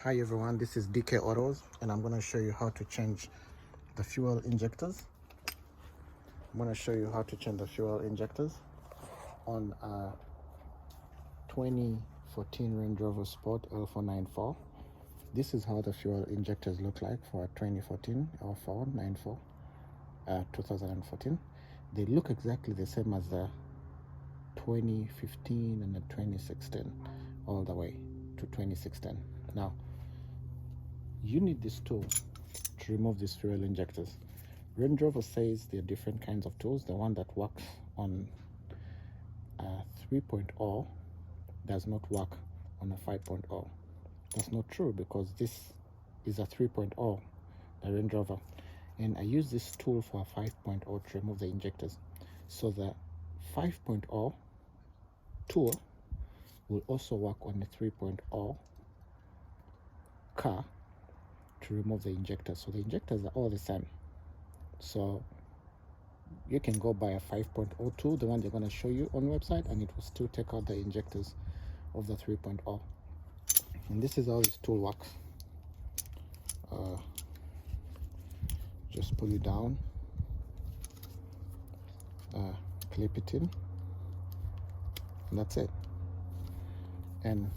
Hi everyone, this is DK Autos and I'm going to show you how to change the fuel injectors. I'm going to show you how to change the fuel injectors on a 2014 Range Rover Sport L494. This is how the fuel injectors look like for a 2014 L494 2014. They look exactly the same as the 2015 and the 2016 all the way to 2016. Now you need this tool to remove these fuel injectors. Range Rover says there are different kinds of tools. The one that works on 3.0 does not work on a 5.0. That's not true because this is a 3.0, the Range Rover, and I use this tool for a 5.0 to remove the injectors. So the 5.0 tool will also work on the 3.0 car to remove the injectors. So the injectors are all the same. So you can go buy a 5.0 tool, the one they're going to show you on the website, and it will still take out the injectors of the 3.0. And this is how this tool works. Just pull it down, clip it in, and that's it. And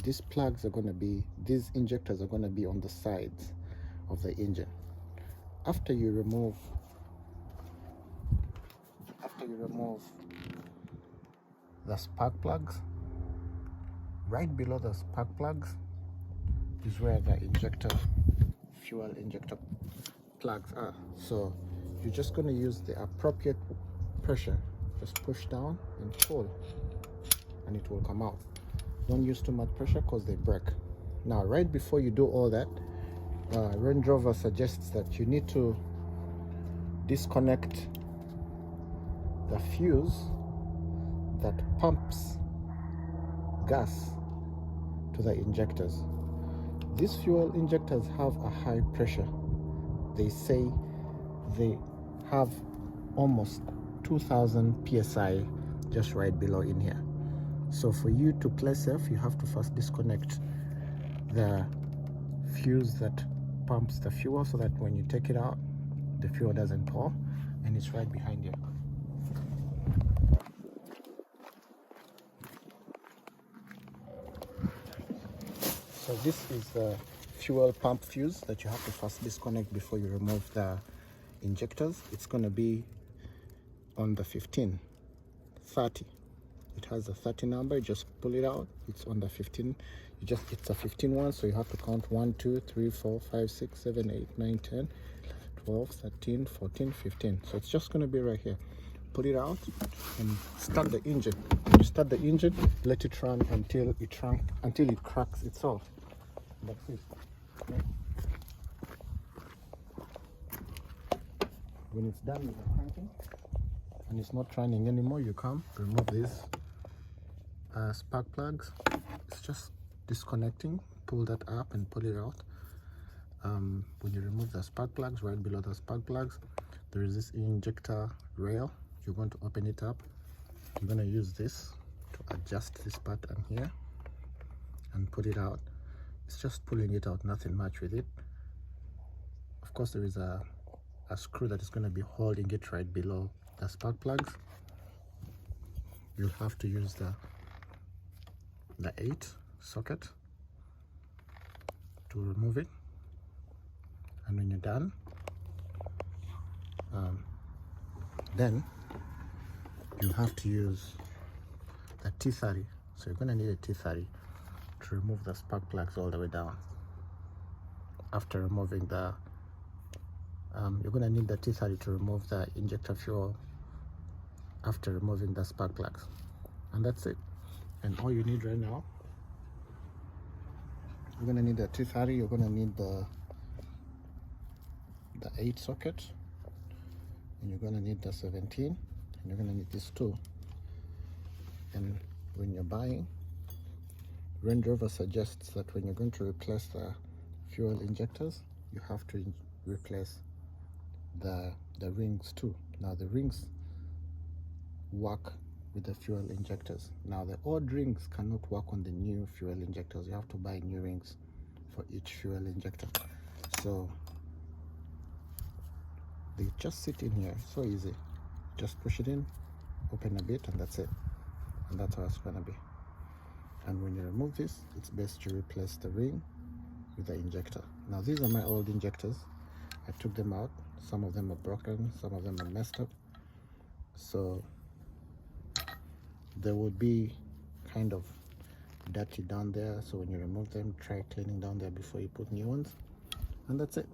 these plugs are going to be, these injectors are going to be on the sides of the engine. After you remove the spark plugs, right below the spark plugs is where the fuel injector plugs are. So you're just going to use the appropriate pressure. Just push down and pull, and it will come out. Don't use too much pressure because they break. Now, right before you do all that, Range Rover suggests that you need to disconnect the fuse that pumps gas to the injectors. These fuel injectors have a high pressure. They say they have almost 2000 psi just right below in here. So for you to play safe, you have to first disconnect the fuse that pumps the fuel so that when you take it out, the fuel doesn't pour, and it's right behind you. So this is the fuel pump fuse that you have to first disconnect before you remove the injectors. It's going to be on the 1530. It has a 30 number. You just pull it out. It's on the 15. It's a 15 one, so you have to count 1 2 3 4 5 6 7 8 9 10 12 13 14 15. So it's just going to be right here. Pull it out and start the engine. When you start the engine, let it run until it cracks itself. That's it. Okay. When it's done with the cranking and it's not running anymore, you come remove these spark plugs. It's just disconnecting. Pull that up and pull it out. When you remove the spark plugs, right below the spark plugs there is this injector rail. You're going to open it up. You're going to use this to adjust this button here and put it out. It's just pulling it out, nothing much with it. Of course there is a screw that is going to be holding it right below the spark plugs. You'll have to use the 8 socket to remove it, and when you're done, then you have to use the T30. So you're going to need a T30 to remove the spark plugs all the way down. After removing the you're going to need the T30 to remove the injector fuel after removing the spark plugs, and that's it. And all you need right now, you're going to need the T30, you're going to need the 8 socket, and you're going to need the 17, and you're going to need this too. And when you're buying, Range Rover suggests that when you're going to replace the fuel injectors, you have to replace the rings too. Now the rings work with the fuel injectors. Now the old rings cannot work on the new fuel injectors. You have to buy new rings for each fuel injector. So they just sit in here, so easy. Just push it in, open a bit, and that's it. And that's how it's gonna be. And when you remove this, it's best to replace the ring with the injector. Now these are my old injectors. I took them out. Some of them are broken, some of them are messed up. So they would be kind of dirty down there. So when you remove them, try cleaning down there before you put new ones. And that's it.